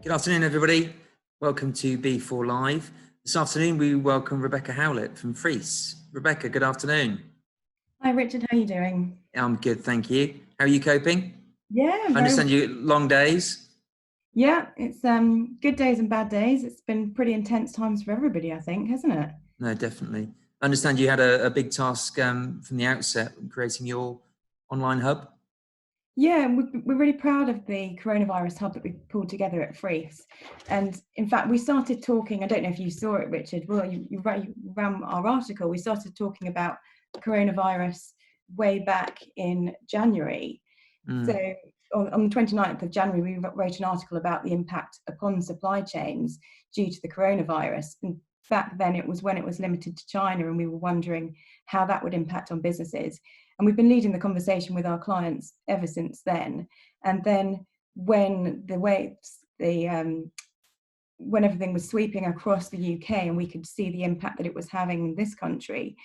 Good afternoon, everybody. Welcome to B4 Live. This afternoon, we welcome Rebecca Howlett from Freeths. Rebecca, good afternoon. Hi, Richard. How are you doing? I'm good, thank you. How are you coping? Yeah, I understand you long days. Yeah, it's good days and bad days. It's been pretty intense times for everybody, I think, hasn't it? No, definitely. I understand you had a big task from the outset, creating your online hub. Yeah, we're really proud of the coronavirus hub that we pulled together at Freeths. And in fact, we started talking, I don't know if you saw it, Richard, well, you ran our article. We started talking about coronavirus way back in January. So on the 29th of January, we wrote an article about the impact upon supply chains due to the coronavirus. And back then it was when it was limited to China, and we were wondering how that would impact on businesses. And we've been leading the conversation with our clients ever since then. And then when the waves, when everything was sweeping across the UK and we could see the impact that it was having in this country,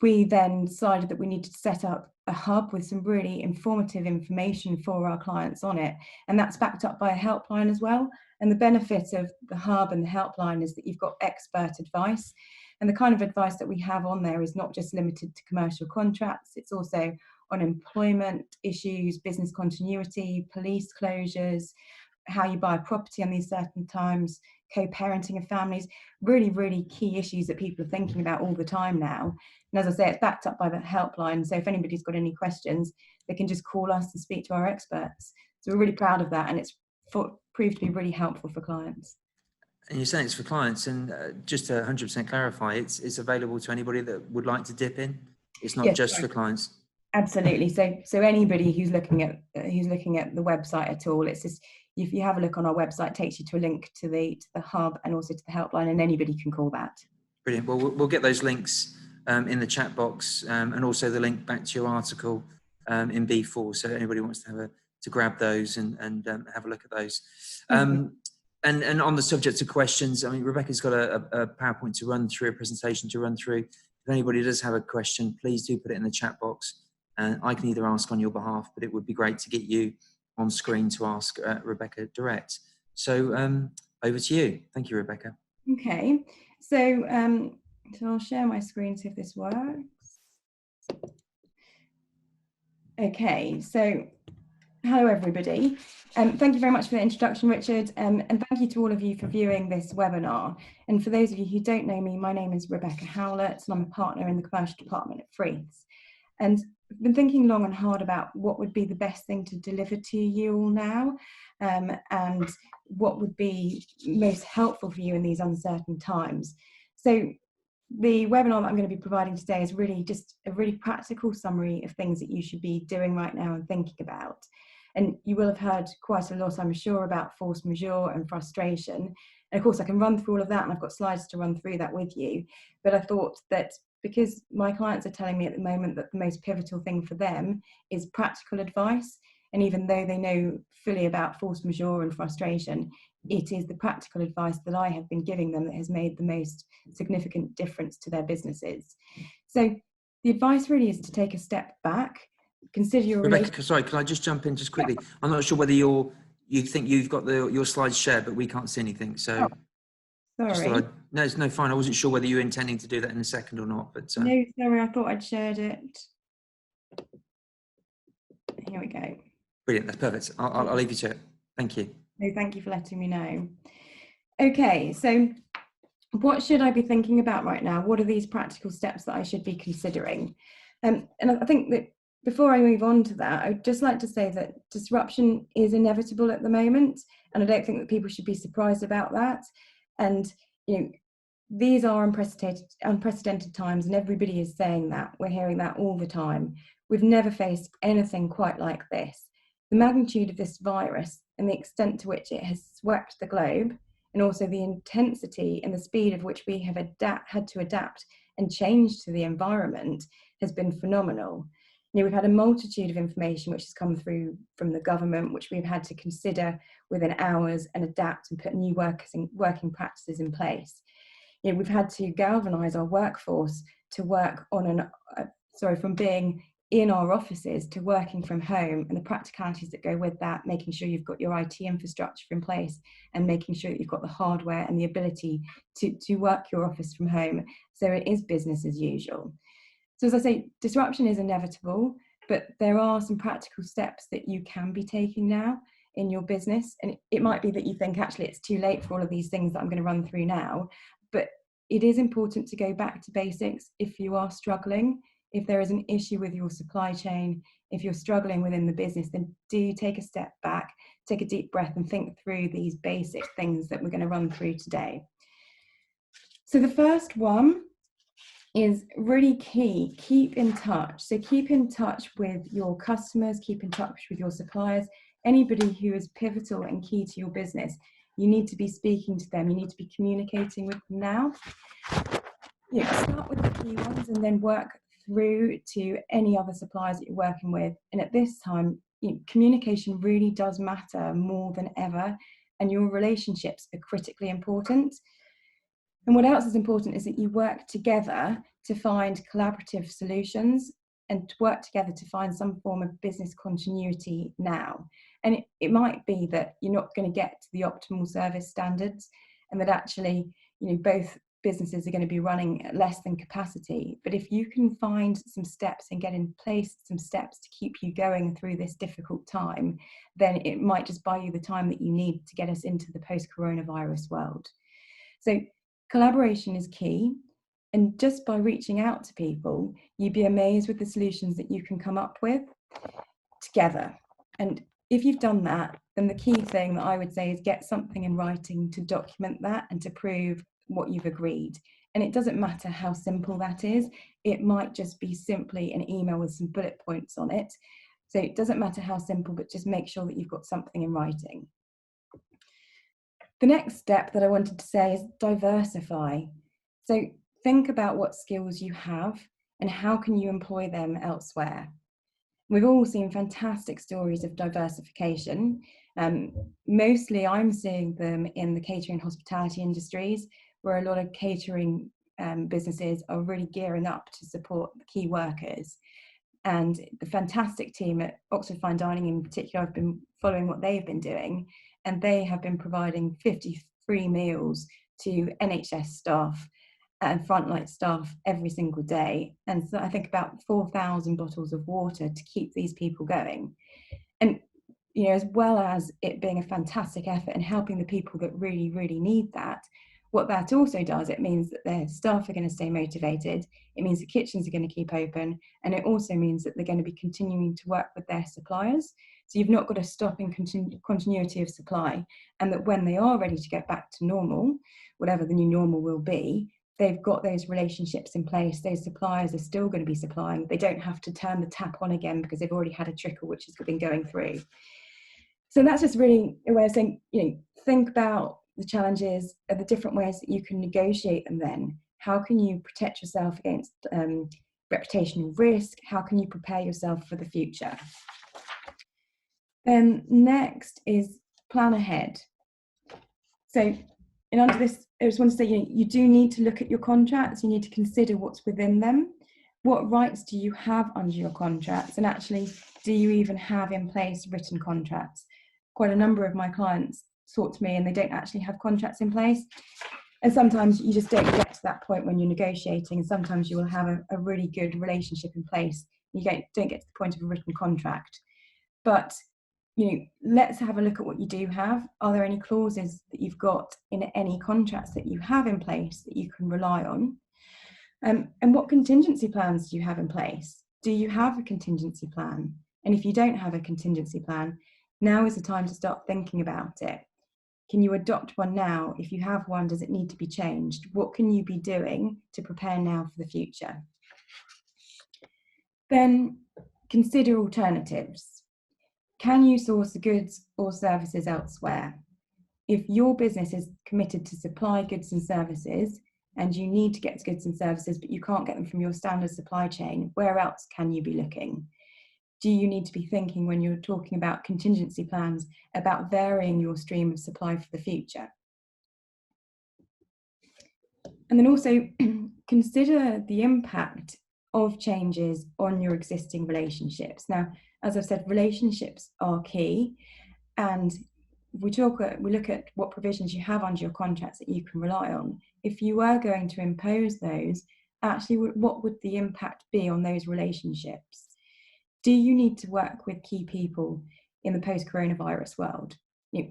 we then decided that we needed to set up a hub with some really informative information for our clients on it. And that's backed up by a helpline as well. And the benefit of the hub and the helpline is that you've got expert advice. And the kind of advice that we have on there is not just limited to commercial contracts, it's also on employment issues, business continuity, police closures, how you buy a property on these certain times, co-parenting of families, really, really key issues that people are thinking about all the time now. And as I say, it's backed up by the helpline. So if anybody's got any questions, they can just call us and speak to our experts. So we're really proud of that, and it's proved to be really helpful for clients. And you're saying it's for clients, and just to 100% clarify, it's available to anybody that would like to dip in. It's not just for clients. Absolutely. So anybody who's looking at the website at all, it's just, if you have a look on our website, it takes you to a link to the hub and also to the helpline, and anybody can call that. Brilliant. Well, we'll get those links in the chat box, and also the link back to your article in B4. So anybody wants to grab those and have a look at those. And on the subject of questions, I mean, Rebecca's got a PowerPoint to run through, a presentation to run through. If anybody does have a question, please do put it in the chat box. And I can either ask on your behalf, but it would be great to get you on screen to ask Rebecca direct. So over to you. Thank you, Rebecca. Okay. So I'll share my screen, see if this works. Okay, so hello everybody. Thank you very much for the introduction, Richard, and thank you to all of you for viewing this webinar. And for those of you who don't know me, my name is Rebecca Howlett, and I'm a partner in the commercial department at Freeths. And I've been thinking long and hard about what would be the best thing to deliver to you all now, and what would be most helpful for you in these uncertain times. So the webinar that I'm going to be providing today is really just a really practical summary of things that you should be doing right now and thinking about. And you will have heard quite a lot, I'm sure, about force majeure and frustration. And of course, I can run through all of that, and I've got slides to run through that with you. But I thought that because my clients are telling me at the moment that the most pivotal thing for them is practical advice, and even though they know fully about force majeure and frustration, it is the practical advice that I have been giving them that has made the most significant difference to their businesses. So the advice really is to take a step back, consider your Rebecca, sorry, can I just jump in just quickly? I'm not sure whether you think you've got your slides shared, but we can't see anything. So sorry. No, it's no fine. I wasn't sure whether you were intending to do that in a second or not. But no, sorry, I thought I'd shared it. Here we go. Brilliant, that's perfect. I'll leave you to it. Thank you. No, thank you for letting me know. Okay, so what should I be thinking about right now? What are these practical steps that I should be considering? And I think that before I move on to that, I'd just like to say that disruption is inevitable at the moment, and I don't think that people should be surprised about that. And you know, these are unprecedented times, and everybody is saying that. We're hearing that all the time. We've never faced anything quite like this. The magnitude of this virus and the extent to which it has swept the globe, and also the intensity and the speed of which we have had to adapt and change to the environment, has been phenomenal. You know, we've had a multitude of information which has come through from the government, which we've had to consider within hours and adapt and put new working practices in place. You know, we've had to galvanise our workforce to work on from being in our offices to working from home and the practicalities that go with that, making sure you've got your IT infrastructure in place and making sure that you've got the hardware and the ability to work your office from home. So it is business as usual. So as I say, disruption is inevitable, but there are some practical steps that you can be taking now in your business. And it might be that you think, actually, it's too late for all of these things that I'm going to run through now. But it is important to go back to basics if you are struggling. If there is an issue with your supply chain, if you're struggling within the business, then do take a step back, take a deep breath and think through these basic things that we're going to run through today. So the first one is really key. Keep in touch. So keep in touch with your customers, keep in touch with your suppliers, anybody who is pivotal and key to your business. You need to be speaking to them. You need to be communicating with them now. Start with the key ones and then work through to any other suppliers that you're working with. And at this time, communication really does matter more than ever, and your relationships are critically important. And what else is important is that you work together to find collaborative solutions and to work together to find some form of business continuity now. And it might be that you're not going to get to the optimal service standards and that actually, both businesses are going to be running at less than capacity. But if you can find some steps and get in place some steps to keep you going through this difficult time, then it might just buy you the time that you need to get us into the post-coronavirus world. So collaboration is key. And just by reaching out to people, you'd be amazed with the solutions that you can come up with together. And if you've done that, then the key thing that I would say is get something in writing to document that and to prove what you've agreed. And it doesn't matter how simple that is. It might just be simply an email with some bullet points on it. So it doesn't matter how simple, but just make sure that you've got something in writing. The next step that I wanted to say is diversify. So think about what skills you have and how can you employ them elsewhere. We've all seen fantastic stories of diversification. Mostly I'm seeing them in the catering and hospitality industries, where a lot of catering businesses are really gearing up to support the key workers. And the fantastic team at Oxford Fine Dining in particular, I've been following what they've been doing, and they have been providing 53 meals to NHS staff and frontline staff every single day. And so I think about 4,000 bottles of water to keep these people going. And, as well as it being a fantastic effort and helping the people that really, really need that, what that also does, it means that their staff are going to stay motivated. It means the kitchens are going to keep open. And it also means that they're going to be continuing to work with their suppliers. So you've not got to stop in continuity of supply. And that when they are ready to get back to normal, whatever the new normal will be, they've got those relationships in place. Those suppliers are still going to be supplying. They don't have to turn the tap on again because they've already had a trickle which has been going through. So that's just really a way of saying, think about the challenges and the different ways that you can negotiate them then. How can you protect yourself against reputational risk? How can you prepare yourself for the future? Then next is plan ahead. So, and under this, I just want to say, you do need to look at your contracts. You need to consider what's within them. What rights do you have under your contracts? And actually, do you even have in place written contracts? Quite a number of my clients talk to me and they don't actually have contracts in place. And sometimes you just don't get to that point when you're negotiating. And sometimes you will have a really good relationship in place. You don't get to the point of a written contract. But let's have a look at what you do have. Are there any clauses that you've got in any contracts that you have in place that you can rely on? And what contingency plans do you have in place? Do you have a contingency plan? And if you don't have a contingency plan, now is the time to start thinking about it. Can you adopt one now? If you have one, does it need to be changed? What can you be doing to prepare now for the future? Then consider alternatives. Can you source the goods or services elsewhere? If your business is committed to supply goods and services and you need to get goods and services, but you can't get them from your standard supply chain, where else can you be looking? Do you need to be thinking, when you're talking about contingency plans, about varying your stream of supply for the future? And then also consider the impact of changes on your existing relationships. Now, as I've said, relationships are key, and we look at what provisions you have under your contracts that you can rely on. If you were going to impose those, actually, what would the impact be on those relationships? Do you need to work with key people in the post-coronavirus world?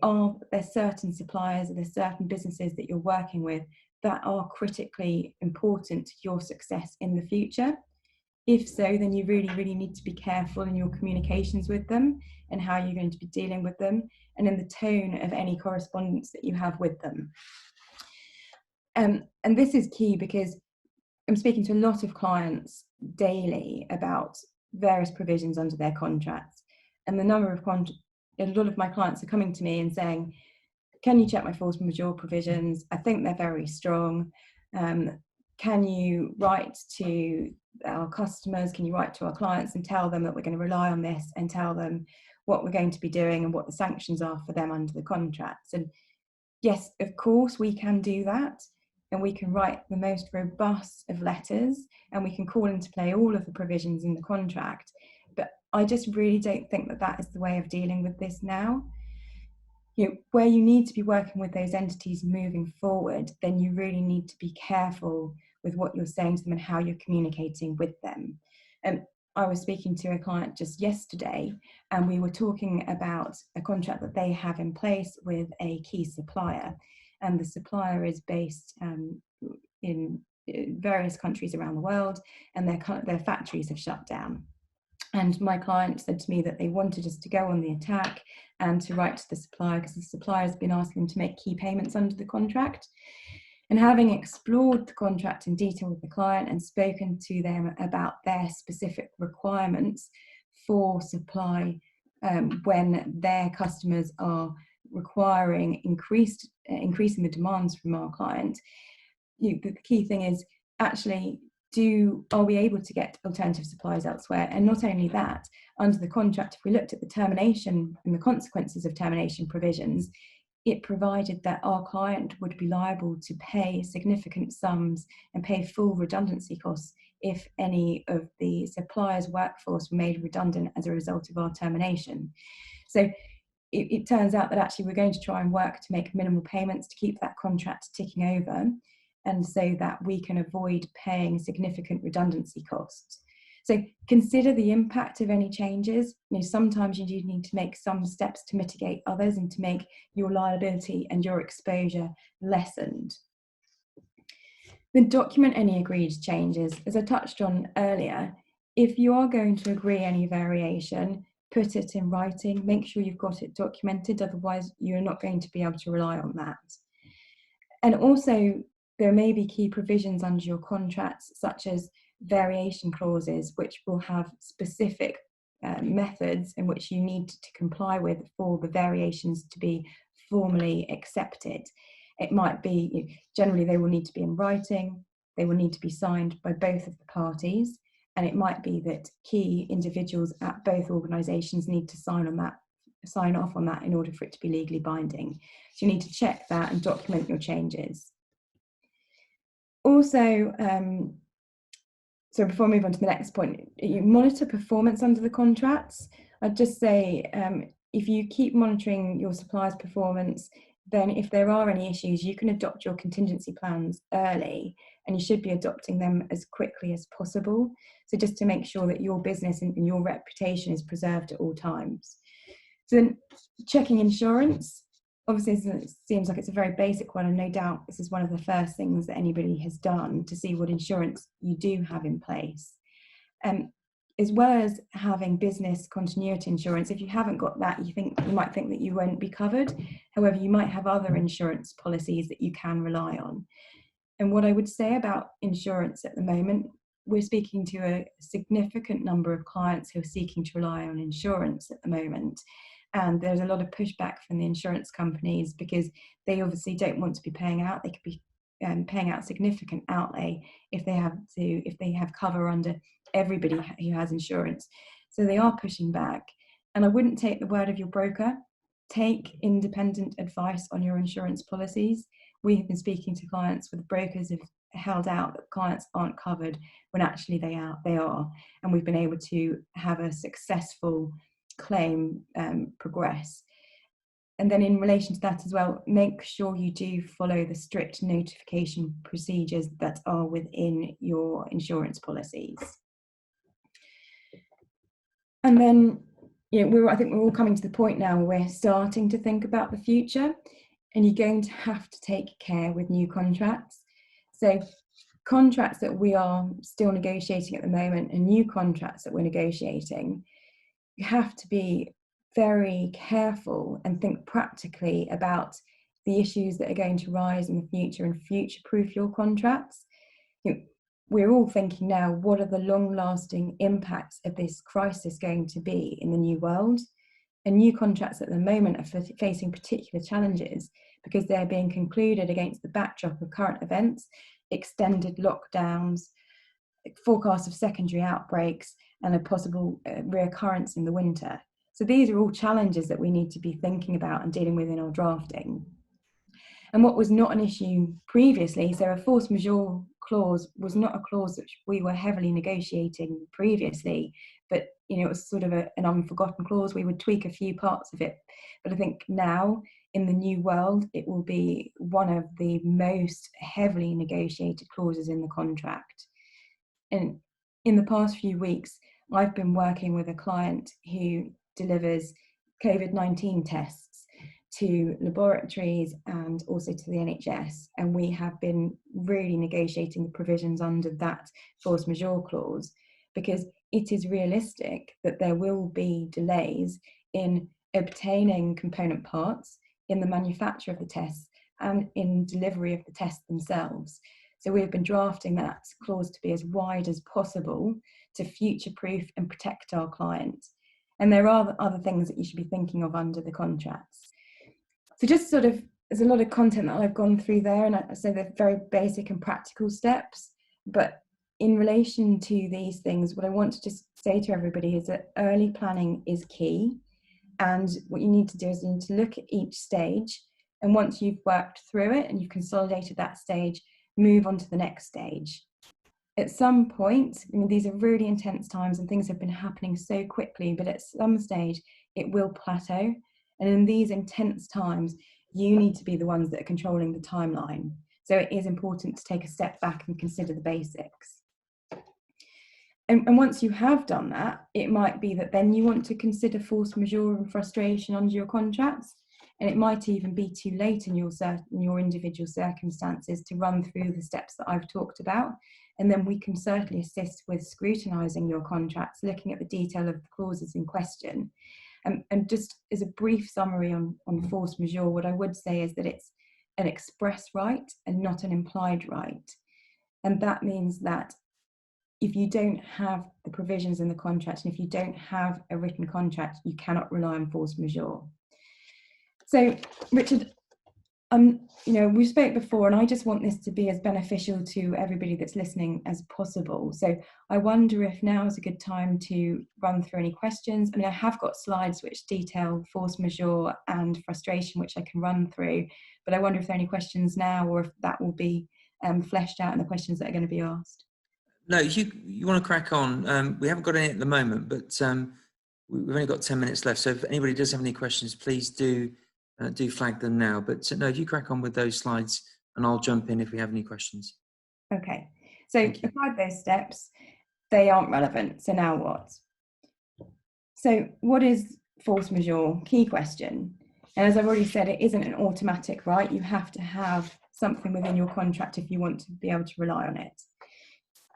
Are there certain suppliers, are there certain businesses that you're working with that are critically important to your success in the future? If so, then you really, really need to be careful in your communications with them and how you're going to be dealing with them, and in the tone of any correspondence that you have with them. And this is key because I'm speaking to a lot of clients daily about various provisions under their contracts, and a lot of my clients are coming to me and saying, can you check my force majeure provisions? I think they're very strong. Can you write to our customers, can you write to our clients and tell them that we're going to rely on this, and tell them what we're going to be doing and what the sanctions are for them under the contracts? And yes, of course we can do that, and we can write the most robust of letters, and we can call into play all of the provisions in the contract. But I just really don't think that that is the way of dealing with this now. Where you need to be working with those entities moving forward, then you really need to be careful with what you're saying to them and how you're communicating with them. I was speaking to a client just yesterday, and we were talking about a contract that they have in place with a key supplier, and the supplier is based in various countries around the world, and their factories have shut down. And my client said to me that they wanted us to go on the attack and to write to the supplier, because the supplier has been asking them to make key payments under the contract. And having explored the contract in detail with the client and spoken to them about their specific requirements for supply when their customers are requiring increasing the demands from our client, the key thing is actually, are we able to get alternative supplies elsewhere? And not only that, under the contract, if we looked at the termination and the consequences of termination provisions, it provided that our client would be liable to pay significant sums and pay full redundancy costs if any of the supplier's workforce were made redundant as a result of our termination. So it turns out that actually we're going to try and work to make minimal payments to keep that contract ticking over, and so that we can avoid paying significant redundancy costs. So consider the impact of any changes. Sometimes you do need to make some steps to mitigate others and to make your liability and your exposure lessened. Then document any agreed changes. As I touched on earlier, if you are going to agree any variation, put it in writing, make sure you've got it documented, otherwise you're not going to be able to rely on that. And also, there may be key provisions under your contracts, such as variation clauses, which will have specific methods in which you need to comply with for the variations to be formally accepted. It might be, generally they will need to be in writing, they will need to be signed by both of the parties, and it might be that key individuals at both organisations need to sign off on that in order for it to be legally binding. So you need to check that and document your changes. Also, so before I move on to the next point, you monitor performance under the contracts. I'd just say, if you keep monitoring your supplier's performance, then if there are any issues, you can adopt your contingency plans early, and you should be adopting them as quickly as possible. So just to make sure that your business and your reputation is preserved at all times. So then checking insurance. Obviously, it seems like it's a very basic one, and no doubt this is one of the first things that anybody has done to see what insurance you do have in place. As well as having business continuity insurance, if you haven't got that, you might think that you won't be covered. However, you might have other insurance policies that you can rely on. And what I would say about insurance at the moment, we're speaking to a significant number of clients who are seeking to rely on insurance at the moment. And there's a lot of pushback from the insurance companies because they obviously don't want to be paying out. They could be paying out significant outlay if they have cover under everybody who has insurance. So they are pushing back. And I wouldn't take the word of your broker. Take independent advice on your insurance policies. We have been speaking to clients with brokers held out that clients aren't covered when actually they are, and we've been able to have a successful claim progress. And then in relation to that as well, make sure you do follow the strict notification procedures that are within your insurance policies. And then, I think we're all coming to the point now where we're starting to think about the future, and you're going to have to take care with new contracts. So contracts that we are still negotiating at the moment and new contracts that we're negotiating, you have to be very careful and think practically about the issues that are going to rise in the future and future-proof your contracts. We're all thinking now, what are the long-lasting impacts of this crisis going to be in the new world? And new contracts at the moment are facing particular challenges because they're being concluded against the backdrop of current events, extended lockdowns, forecasts of secondary outbreaks, and a possible reoccurrence in the winter. So these are all challenges that we need to be thinking about and dealing with in our drafting. And what was not an issue previously, so a force majeure clause was not a clause that we were heavily negotiating previously, but it was sort of an unforgotten clause. We would tweak a few parts of it. But I think now, in the new world, it will be one of the most heavily negotiated clauses in the contract. And in the past few weeks, I've been working with a client who delivers COVID-19 tests to laboratories and also to the NHS, and we have been really negotiating the provisions under that force majeure clause, because it is realistic that there will be delays in obtaining component parts, in the manufacture of the tests, and in delivery of the tests themselves. So we've been drafting that clause to be as wide as possible to future-proof and protect our client. And there are other things that you should be thinking of under the contracts. So just sort of, there's a lot of content that I've gone through there, and I say they're very basic and practical steps. But in relation to these things, what I want to just say to everybody is that early planning is key. And what you need to do is you need to look at each stage. And once you've worked through it and you've consolidated that stage, move on to the next stage. At some point, these are really intense times and things have been happening so quickly, but at some stage it will plateau. And in these intense times, you need to be the ones that are controlling the timeline. So it is important to take a step back and consider the basics. And once you have done that, it might be that then you want to consider force majeure and frustration under your contracts. And it might even be too late in your individual circumstances to run through the steps that I've talked about. And then we can certainly assist with scrutinising your contracts, looking at the detail of the clauses in question. And just as a brief summary on force majeure, what I would say is that it's an express right and not an implied right. And that means that if you don't have the provisions in the contract, and if you don't have a written contract, you cannot rely on force majeure. So, Richard, we spoke before, and I just want this to be as beneficial to everybody that's listening as possible. So I wonder if now is a good time to run through any questions. I have got slides which detail force majeure and frustration, which I can run through, but I wonder if there are any questions now, or if that will be fleshed out in the questions that are going to be asked. No, you want to crack on. We haven't got any at the moment, but we've only got 10 minutes left. So if anybody does have any questions, please do flag them now. But no, if you crack on with those slides, and I'll jump in if we have any questions. Okay. So applied those steps, they aren't relevant. So now what? So what is force majeure? Key question. And as I've already said, it isn't an automatic right. You have to have something within your contract if you want to be able to rely on it.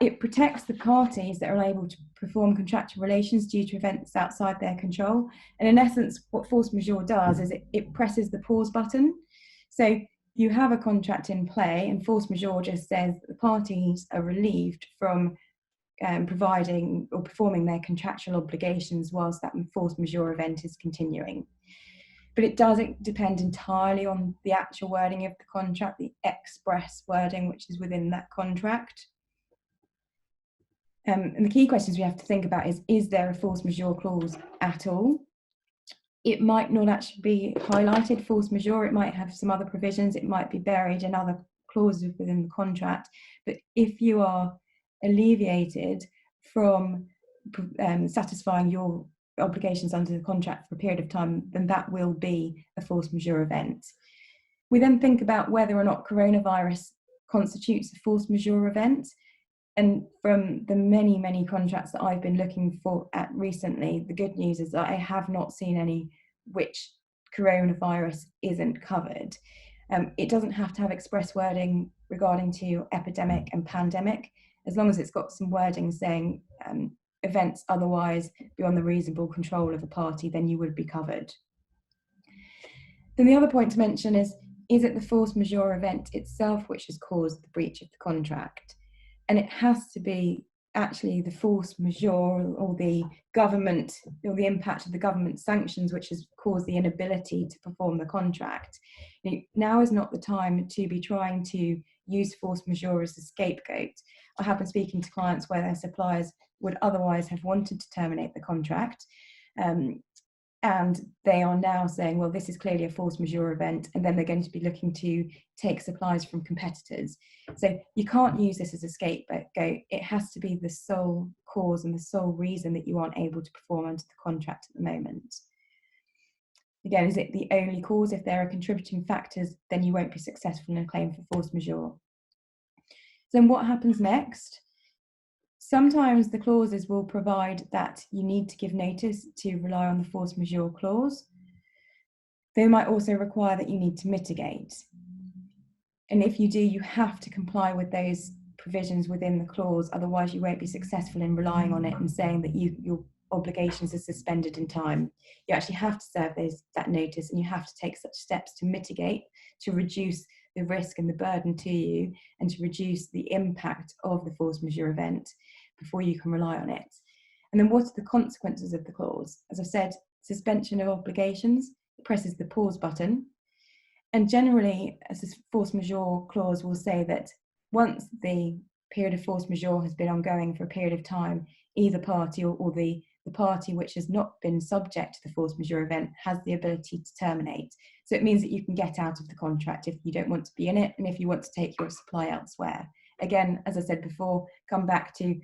It protects the parties that are unable to perform contractual relations due to events outside their control. And in essence, what force majeure does is it presses the pause button. So you have a contract in play, and force majeure just says that the parties are relieved from providing or performing their contractual obligations whilst that force majeure event is continuing. But it doesn't depend entirely on the actual wording of the contract, the express wording which is within that contract. And the key questions we have to think about is there a force majeure clause at all? It might not actually be highlighted force majeure, it might have some other provisions, it might be buried in other clauses within the contract. But if you are alleviated from satisfying your obligations under the contract for a period of time, then that will be a force majeure event. We then think about whether or not coronavirus constitutes a force majeure event. And from the many, many contracts that I've been looking at recently, the good news is that I have not seen any which coronavirus isn't covered. It doesn't have to have express wording regarding to epidemic and pandemic, as long as it's got some wording saying events otherwise beyond the reasonable control of a party, then you would be covered. Then the other point to mention is it the force majeure event itself which has caused the breach of the contract? And it has to be actually the force majeure or the government, or the impact of the government sanctions which has caused the inability to perform the contract. Now is not the time to be trying to use force majeure as a scapegoat. I have been speaking to clients where their suppliers would otherwise have wanted to terminate the contract, and they are now saying, well, this is clearly a force majeure event, and then they're going to be looking to take supplies from competitors. So you can't use this as a scapegoat. It has to be the sole cause and the sole reason that you aren't able to perform under the contract at the moment. Again, is it the only cause? If there are contributing factors, then you won't be successful in a claim for force majeure. Then what happens next? Sometimes the clauses will provide that you need to give notice to rely on the force majeure clause. They might also require that you need to mitigate. And if you do, you have to comply with those provisions within the clause, otherwise you won't be successful in relying on it and saying that your obligations are suspended in time. You actually have to serve that notice, and you have to take such steps to mitigate, to reduce the risk and the burden to you, and to reduce the impact of the force majeure event before you can rely on it. And then what are the consequences of the clause? As I said, suspension of obligations, it presses the pause button. And generally, as this force majeure clause will say that once the period of force majeure has been ongoing for a period of time, either party or the party which has not been subject to the force majeure event has the ability to terminate. So it means that you can get out of the contract if you don't want to be in it, and if you want to take your supply elsewhere. Again, as I said before, come back to,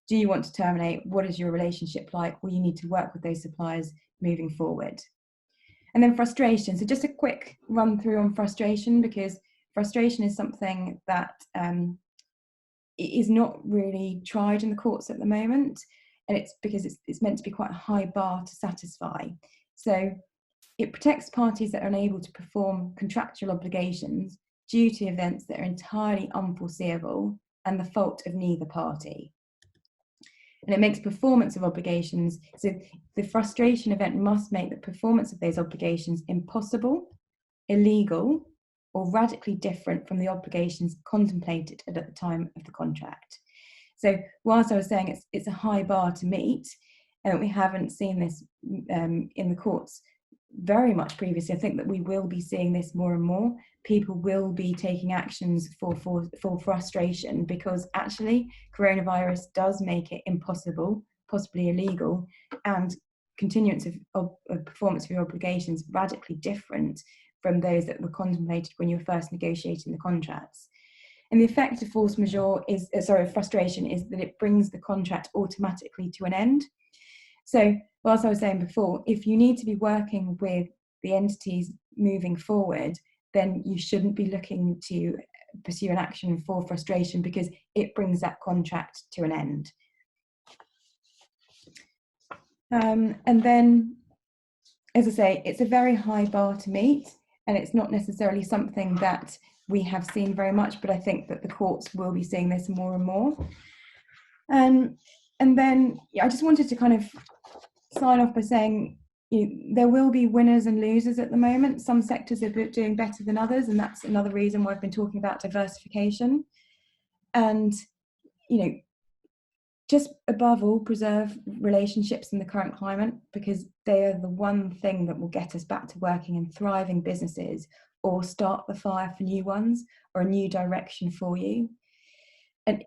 do you want to terminate? What is your relationship like? Well, you need to work with those suppliers moving forward. And then frustration. So just a quick run through on frustration, because frustration is something that is not really tried in the courts at the moment. And it's because it's meant to be quite a high bar to satisfy. So it protects parties that are unable to perform contractual obligations due to events that are entirely unforeseeable and the fault of neither party. And it makes performance of obligations, so the frustration event must make the performance of those obligations impossible, illegal, or radically different from the obligations contemplated at the time of the contract. So whilst I was saying it's a high bar to meet, and we haven't seen this in the courts very much previously, I think that we will be seeing this more and more. People will be taking actions for frustration, because actually coronavirus does make it impossible, possibly illegal, and continuance of performance of your obligations radically different from those that were contemplated when you were first negotiating the contracts. And the effect of force majeure frustration is that it brings the contract automatically to an end. So, whilst I was saying before, if you need to be working with the entities moving forward, then you shouldn't be looking to pursue an action for frustration, because it brings that contract to an end. And then, as I say, it's a very high bar to meet, and it's not necessarily something that we have seen very much, but I think that the courts will be seeing this more and more. And then I just wanted to kind of sign off by saying, there will be winners and losers at the moment. Some sectors are doing better than others, and that's another reason why I've been talking about diversification. And, just above all, preserve relationships in the current climate, because they are the one thing that will get us back to working in thriving businesses, or start the fire for new ones, or a new direction for you. And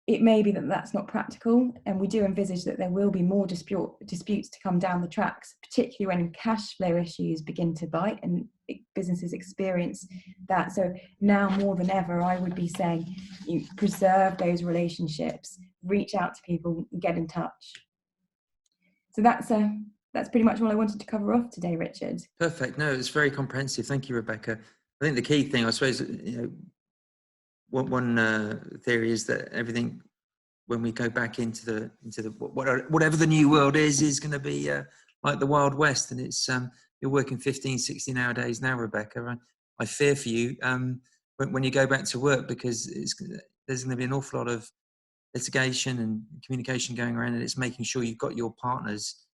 it may be that that's not practical, and we do envisage that there will be more disputes to come down the tracks, particularly when cash flow issues begin to bite and businesses experience that. So now more than ever, I would be saying, you preserve those relationships, reach out to people, get in touch. So that's pretty much all I wanted to cover off today, Richard. Perfect. No, it's very comprehensive. Thank you, Rebecca. I think the key thing, I suppose, one theory is that everything, when we go back into the whatever the new world is going to be like the Wild West, and it's you're working 15, 16-hour days now, Rebecca. I fear for you when you go back to work, because there's going to be an awful lot of litigation and communication going around, and it's making sure you've got your partners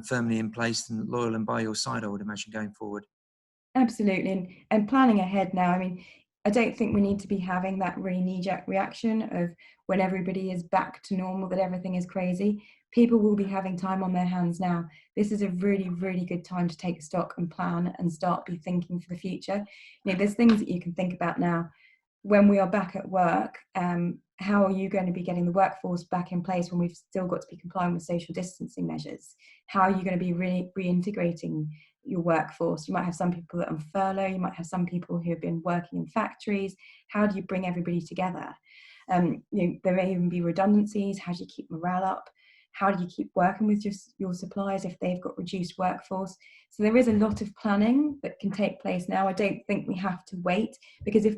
firmly in place and loyal and by your side, I would imagine, going forward. Absolutely, and planning ahead now. I mean, I don't think we need to be having that really knee-jerk reaction of when everybody is back to normal, that everything is crazy. People will be having time on their hands now. This is a really, really good time to take stock and plan and start be thinking for the future. There's things that you can think about now. When we are back at work, how are you going to be getting the workforce back in place when we've still got to be complying with social distancing measures? How are you going to be reintegrating your workforce? You might have some people that are on furlough, you might have some people who have been working in factories. How do you bring everybody together? There may even be redundancies. How do you keep morale up? How do you keep working with your suppliers if they've got reduced workforce? So there is a lot of planning that can take place now. I don't think we have to wait, because if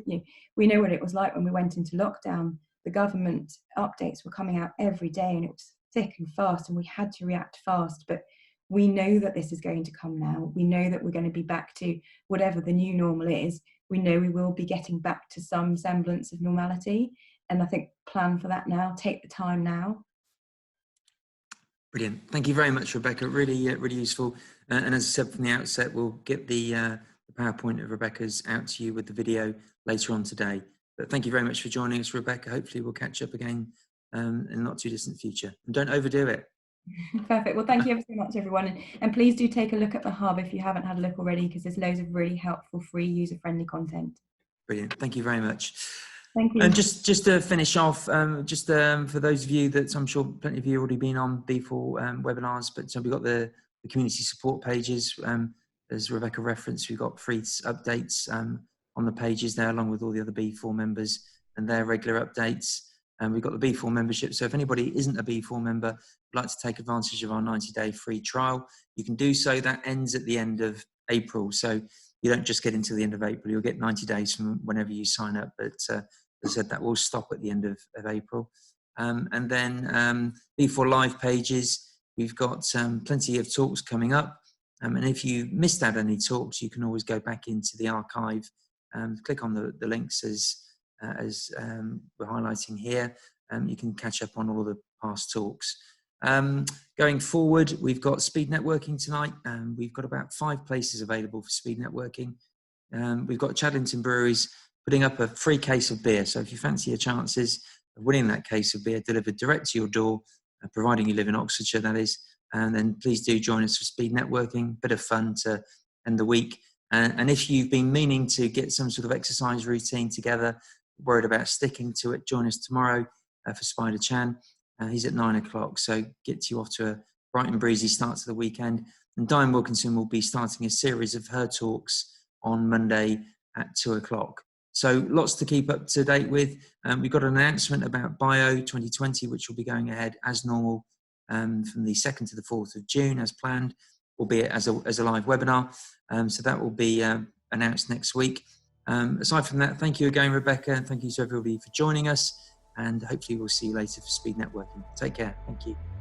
we know what it was like when we went into lockdown. The government updates were coming out every day, and it was thick and fast, and we had to react fast. But we know that this is going to come now. We know that we're going to be back to whatever the new normal is. We know we will be getting back to some semblance of normality. And I think plan for that now, take the time now. Brilliant. Thank you very much, Rebecca. Really, really useful. And as I said from the outset, we'll get the PowerPoint of Rebecca's out to you with the video later on today. But thank you very much for joining us, Rebecca. Hopefully we'll catch up again in the not too distant future. And don't overdo it. Perfect. Well, thank you ever so much, everyone. And please do take a look at the hub if you haven't had a look already, because there's loads of really helpful, free, user-friendly content. Brilliant. Thank you very much. Thank you. And just to finish off, for those of you that I'm sure plenty of you have already been on B4 webinars, but so we've got the community support pages. As Rebecca referenced, we've got Freeths updates on the pages there, along with all the other B4 members and their regular updates. And we've got the B4 membership. So if anybody isn't a B4 member, would like to take advantage of our 90-day free trial, you can do so. That ends at the end of April. So you don't just get into the end of April, you'll get 90 days from whenever you sign up. But as I said, that will stop at the end of April. And then B4 live pages, we've got plenty of talks coming up. And if you missed out any talks, you can always go back into the archive, click on the links as we're highlighting here. You can catch up on all the past talks. Going forward, we've got speed networking tonight. We've got about 5 places available for speed networking. We've got Chadlington Breweries putting up a free case of beer. So if you fancy your chances of winning that case of beer delivered direct to your door, providing you live in Oxfordshire, that is, and then please do join us for speed networking. Bit of fun to end the week. And if you've been meaning to get some sort of exercise routine together, worried about sticking to it, join us tomorrow for Spider Chan. He's at 9 o'clock, so gets you off to a bright and breezy start to the weekend. And Diane Wilkinson will be starting a series of her talks on Monday at 2 o'clock. So lots to keep up to date with. We've got an announcement about Bio 2020, which will be going ahead as normal from the 2nd to the 4th of June as planned, albeit as a live webinar. So that will be announced next week. Aside from that, thank you again, Rebecca, and thank you to everybody for joining us. And hopefully we'll see you later for speed networking. Take care. Thank you.